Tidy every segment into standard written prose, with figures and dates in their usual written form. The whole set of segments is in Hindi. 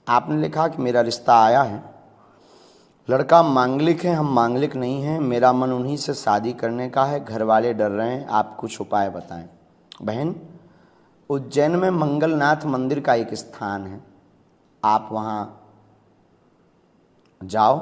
आपने लिखा कि मेरा रिश्ता आया है, लड़का मांगलिक है, हम मांगलिक नहीं हैं, मेरा मन उन्हीं से शादी करने का है, घर वाले डर रहे हैं, आप कुछ उपाय बताएं। बहन, उज्जैन में मंगलनाथ मंदिर का एक स्थान है, आप वहाँ जाओ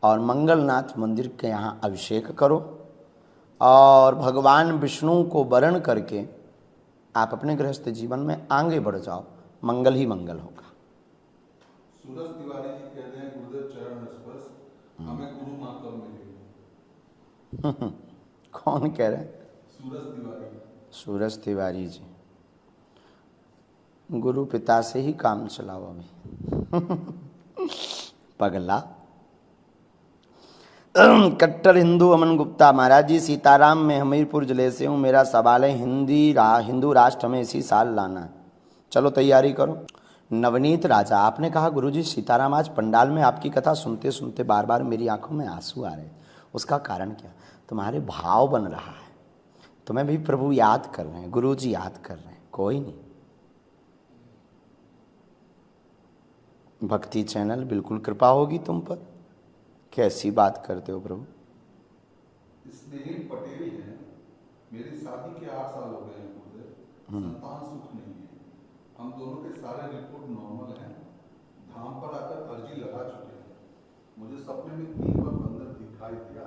और मंगलनाथ मंदिर के यहाँ अभिषेक करो और भगवान विष्णु को वरण करके आप अपने गृहस्थ जीवन में आगे बढ़ जाओ, मंगल ही मंगल होगा। सूरज तिवारी जी कह रहे हैं गुरुदेव चरण स्पर्श हमें गुरु माँ कब मिलेगी? कौन कह रहे हैं? सूरज तिवारी। सूरज तिवारी जी, गुरु पिता से ही काम चलाओ अभी। पगला। कट्टर हिंदू अमन गुप्ता, महाराज जी सीताराम, मैं हमीरपुर जिले से हूँ, मेरा सवाल है हिंदू राष्ट्र में इसी साल लाना है, चलो तैयारी करो। नवनीत राजा, आपने कहा गुरुजी सीताराम, आज पंडाल में आपकी कथा सुनते सुनते बार बार मेरी आंखों में आंसू आ रहे, उसका कारण क्या? तुम्हारे भाव बन रहा है, तुम्हें भी प्रभु याद कर रहे हैं, गुरुजी याद कर रहे हैं, कोई नहीं। भक्ति चैनल, बिल्कुल कृपा होगी तुम पर। कैसी बात करते हो प्रभु? स्नेहिल पटेल है, मेरी शादी के 8 साल हो गए हैं गुरुदेव, संतान सुख नहीं है, हम दोनों के सारे रिपोर्ट नॉर्मल हैं, धाम पर आकर अर्जी लगा चुके हैं, मुझे सपने में 3 बार बंदर दिखाई दिया,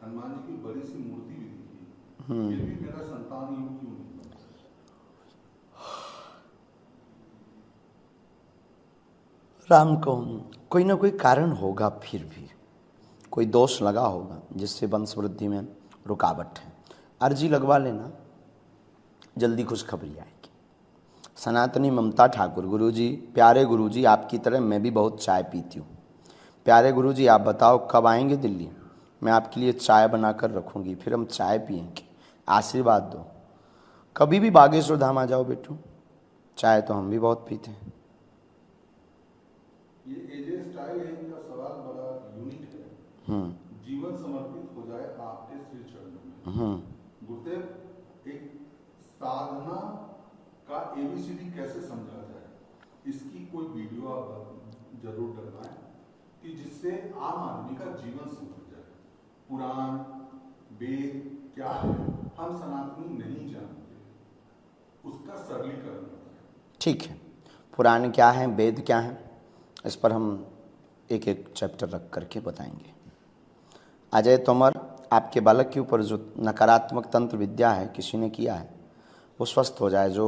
हनुमान जी की बड़ी सी मूर्ति भी दिखी, फिर भी मेरा संतान यूं क्यों नहीं बना? राम को कोई ना कोई कारण होगा, फिर भी कोई दोष लगा होगा जिससे वंश वृद्धि में रुकावट है। अर्जी लगवा लेना, जल्दी खुशखबरी आएगी। सनातनी ममता ठाकुर, गुरुजी प्यारे गुरुजी, आपकी तरह मैं भी बहुत चाय पीती हूँ। प्यारे गुरुजी आप बताओ कब आएंगे दिल्ली, मैं आपके लिए चाय बनाकर रखूँगी, फिर हम चाय पियेंगे, आशीर्वाद दो। कभी भी बागेश्वर धाम आ जाओ बेटू, चाय तो हम भी बहुत पीते हैं। ये एजे स्टाइल है, इनका सवाल बड़ा यूनिक है। जीवन समर्पित हो जाए आपके श्री चरणों में। गुरुदेव, एक साधना का एबीसीडी कैसे समझा जाए, इसकी कोई वीडियो आप जरूर डलवाएं कि जिससे आम आदमी का जीवन सुधर जाए। पुराण वेद क्या है हम सनातनी नहीं जानते, उसका सरलीकरण बताएं। ठीक है, पुराण क्या है, वेद क्या है, इस पर हम एक एक चैप्टर रख करके बताएंगे। अजय तोमर, आपके बालक के ऊपर जो नकारात्मक तंत्र विद्या है किसी ने किया है, वो स्वस्थ हो जाए। जो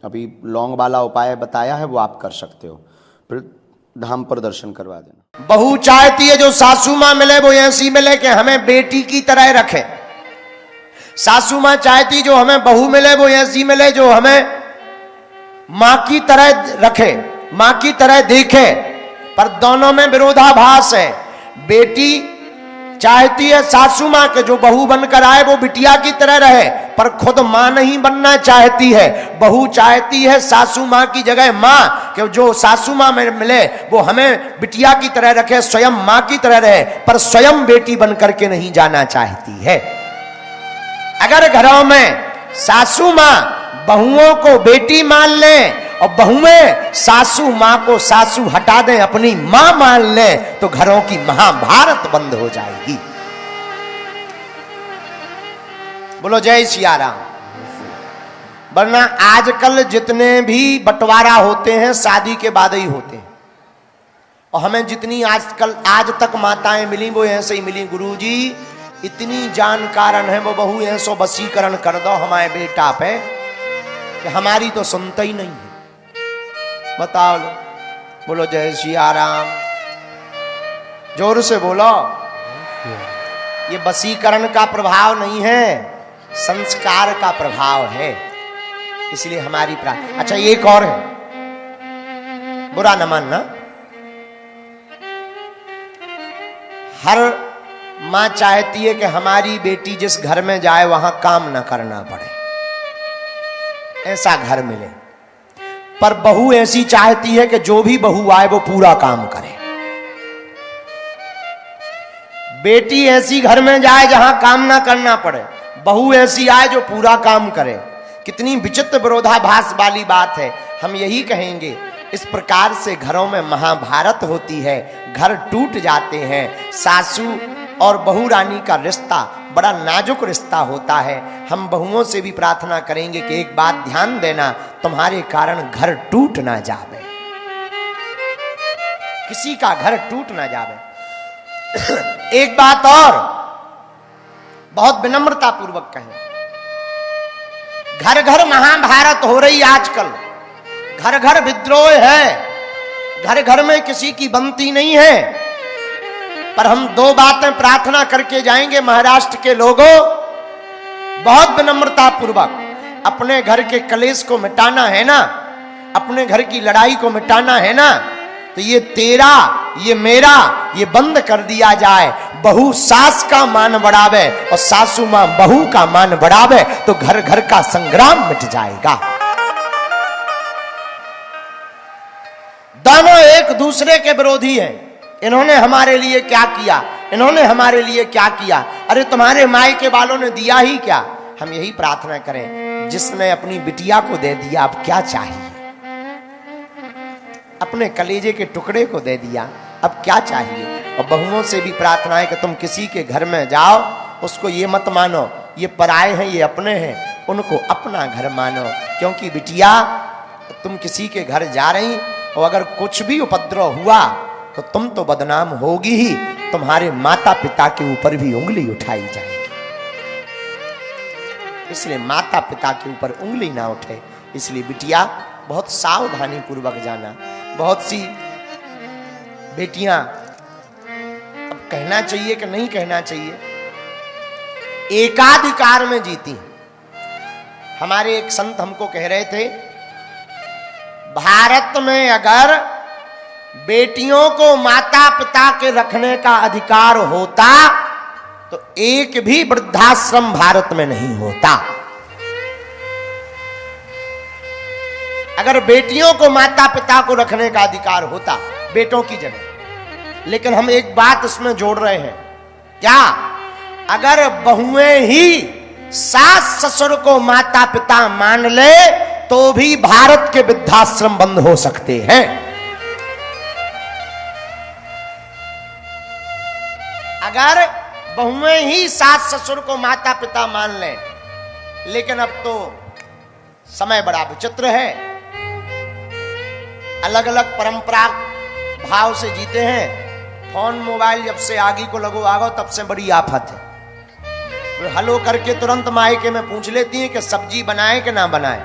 अभी लौंग वाला उपाय बताया है वो आप कर सकते हो, फिर धाम पर दर्शन करवा देना। बहू चाहती है जो सासू माँ मिले वो ऐसी मिले कि हमें बेटी की तरह रखे। सासू माँ चाहती जो हमें बहू मिले वो ऐसी मिले जो हमें माँ की तरह रखे, माँ की तरह देखे, पर दोनों में विरोधाभास है। बेटी चाहती है सासू माँ के जो बहू बनकर आए वो बिटिया की तरह रहे, पर खुद माँ नहीं बनना चाहती है। बहू चाहती है सासू माँ की जगह माँ कि जो सासू माँ में मिले वो हमें बिटिया की तरह रखे, स्वयं माँ की तरह रहे, पर स्वयं बेटी बनकर के नहीं जाना चाहती है। अगर घरों में सासू माँ बहुओं को बेटी मान लें और बहुएं सासू माँ को सासू हटा दें, अपनी माँ मान लें, तो घरों की महाभारत बंद हो जाएगी। बोलो जय सिया राम। वरना आजकल जितने भी बंटवारा होते हैं शादी के बाद ही होते हैं, और हमें जितनी आज तक माताएं मिली वो ऐसे ही मिली। गुरुजी इतनी जानकारण है, वो बहू ऐसो वशीकरण कर दो हमारे बेटा पे कि हमारी तो सुनता ही नहीं है। बताओ लो, बोलो जय सिया राम, जोर से बोलो। ये वशीकरण का प्रभाव नहीं है, संस्कार का प्रभाव है, इसलिए हमारी प्रार्थना। अच्छा एक और है, बुरा न मानना, हर मां चाहती है कि हमारी बेटी जिस घर में जाए वहां काम न करना पड़े, ऐसा घर मिले, पर बहू ऐसी चाहती है कि जो भी बहू आए वो पूरा काम करे। बेटी ऐसी घर में जाए जहां काम ना करना पड़े, बहू ऐसी आए जो पूरा काम करे। कितनी विचित्र विरोधाभास वाली बात है। हम यही कहेंगे इस प्रकार से घरों में महाभारत होती है, घर टूट जाते हैं। सासू और बहू रानी का रिश्ता बड़ा नाजुक रिश्ता होता है। हम बहुओं से भी प्रार्थना करेंगे कि एक बात ध्यान देना, तुम्हारे कारण घर टूट ना जावे, किसी का घर टूट ना जावे। एक बात और बहुत विनम्रता पूर्वक कहें, घर घर महाभारत हो रही आजकल, घर घर विद्रोह है, घर घर में किसी की बनती नहीं है। पर हम दो बातें प्रार्थना करके जाएंगे महाराष्ट्र के लोगों, बहुत विनम्रता पूर्वक अपने घर के कलेश को मिटाना है ना, अपने घर की लड़ाई को मिटाना है ना, तो ये तेरा ये मेरा ये बंद कर दिया जाए। बहू सास का मान बढ़ावे और सासू मां बहू का मान बढ़ावे तो घर घर का संग्राम मिट जाएगा। दोनों एक दूसरे के विरोधी हैं। इन्होंने हमारे लिए क्या किया, इन्होंने हमारे लिए क्या किया, अरे तुम्हारे मायके वालों ने दिया ही क्या। हम यही प्रार्थना करें, जिसने अपनी बिटिया को दे दिया अब क्या चाहिए, अपने कलेजे के टुकड़े को दे दिया अब क्या चाहिए। और बहुओं से भी प्रार्थना है कि तुम किसी के घर में जाओ, उसको ये मत मानो ये पराए हैं ये अपने हैं, उनको अपना घर मानो। क्योंकि बिटिया तुम किसी के घर जा रही और अगर कुछ भी उपद्रव हुआ तो तुम तो बदनाम होगी ही, तुम्हारे माता पिता के ऊपर भी उंगली उठाई जाएगी। इसलिए माता पिता के ऊपर उंगली ना उठे, इसलिए बिटिया बहुत सावधानी पूर्वक जाना। बहुत सी बेटियां, अब कहना चाहिए कि नहीं कहना चाहिए, एकाधिकार में जीती। हमारे एक संत हमको कह रहे थे, भारत में अगर बेटियों को माता पिता के रखने का अधिकार होता तो एक भी वृद्धाश्रम भारत में नहीं होता। अगर बेटियों को माता पिता को रखने का अधिकार होता बेटों की जगह। लेकिन हम एक बात इसमें जोड़ रहे हैं, क्या अगर बहुएं ही सास ससुर को माता पिता मान ले तो भी भारत के वृद्धाश्रम बंद हो सकते हैं। अगर बहुएं ही सास ससुर को माता पिता मान लें, लेकिन अब तो समय बड़ा विचित्र है, अलग अलग परंपरा भाव से जीते हैं। फोन मोबाइल जब से आगे को लगो आगो तब से बड़ी आफत है। वे हलो करके तुरंत मायके में पूछ लेती हैं कि सब्जी बनाए कि ना बनाए,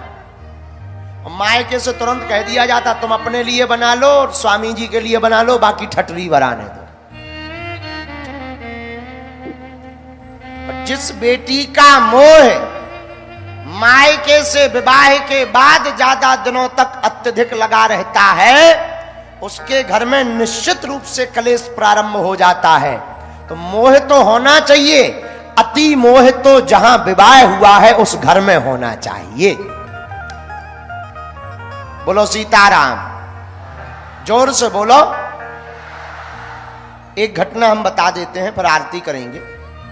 और मायके से तुरंत कह दिया जाता तुम अपने लिए बना लो और स्वामी जी के लिए बना लो, बाकी ठटरी बराने दो। जिस बेटी का मोह मायके से विवाह के बाद ज्यादा दिनों तक अत्यधिक लगा रहता है, उसके घर में निश्चित रूप से कलेश प्रारंभ हो जाता है। तो मोह तो होना चाहिए, अति मोह तो जहां विवाह हुआ है उस घर में होना चाहिए। बोलो सीताराम, जोर से बोलो। एक घटना हम बता देते हैं फिर आरती करेंगे।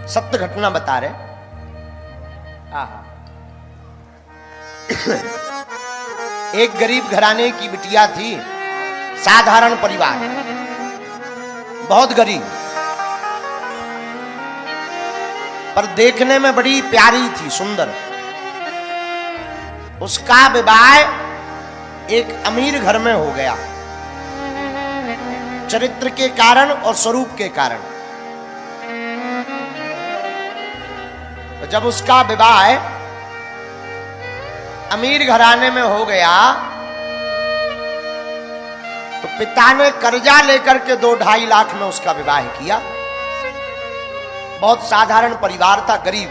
सत्य घटना बता रहे। एक गरीब घराने की बिटिया थी, साधारण परिवार, बहुत गरीब, पर देखने में बड़ी प्यारी थी, सुंदर। उसका विवाह एक अमीर घर में हो गया, चरित्र के कारण और स्वरूप के कारण। जब उसका विवाह अमीर घराने में हो गया तो पिता ने कर्जा लेकर के 2-2.5 लाख में उसका विवाह किया। बहुत साधारण परिवार था, गरीब।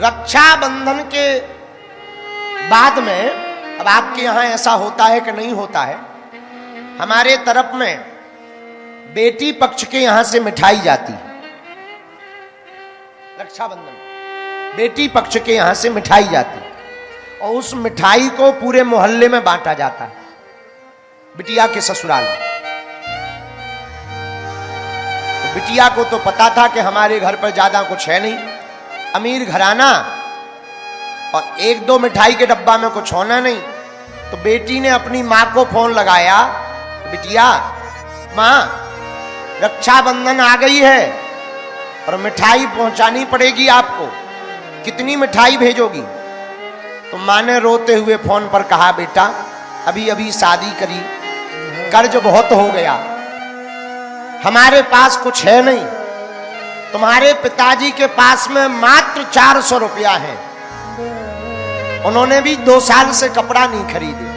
रक्षाबंधन के बाद में, अब आपके यहां ऐसा होता है कि नहीं होता है, हमारे तरफ में बेटी पक्ष के यहां से मिठाई जाती है। रक्षाबंधन बेटी पक्ष के यहां से मिठाई जाती है और उस मिठाई को पूरे मोहल्ले में बांटा जाता है, बिटिया के ससुराल में। तो बिटिया को तो पता था कि हमारे घर पर ज्यादा कुछ है नहीं, अमीर घराना, और 1-2 मिठाई के डब्बा में कुछ होना नहीं। तो बेटी ने अपनी माँ को फोन लगाया, बिटिया माँ रक्षाबंधन आ गई है और मिठाई पहुंचानी पड़ेगी आपको, कितनी मिठाई भेजोगी? तो माँ ने रोते हुए फोन पर कहा, बेटा अभी अभी शादी करी, कर्ज बहुत हो गया, हमारे पास कुछ है नहीं, तुम्हारे पिताजी के पास में मात्र 400 रुपया है, उन्होंने भी 2 साल से कपड़ा नहीं खरीदे,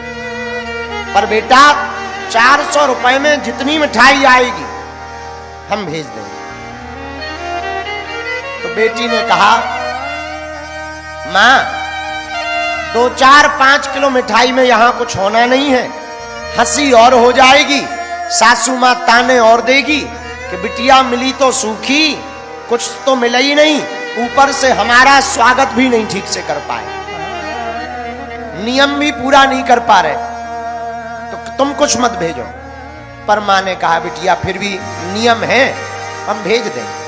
पर बेटा 400 रुपए में जितनी मिठाई आएगी हम भेज देंगे। तो बेटी ने कहा, मां 2, 4, 5 किलो मिठाई में यहां कुछ होना नहीं है, हंसी और हो जाएगी, सासू मां ताने और देगी कि बिटिया मिली तो सूखी, कुछ तो मिला ही नहीं, ऊपर से हमारा स्वागत भी नहीं ठीक से कर पाए, नियम भी पूरा नहीं कर पा रहे, तो तुम कुछ मत भेजो। पर मां ने कहा, बिटिया फिर भी नियम है, हम भेज देंगे।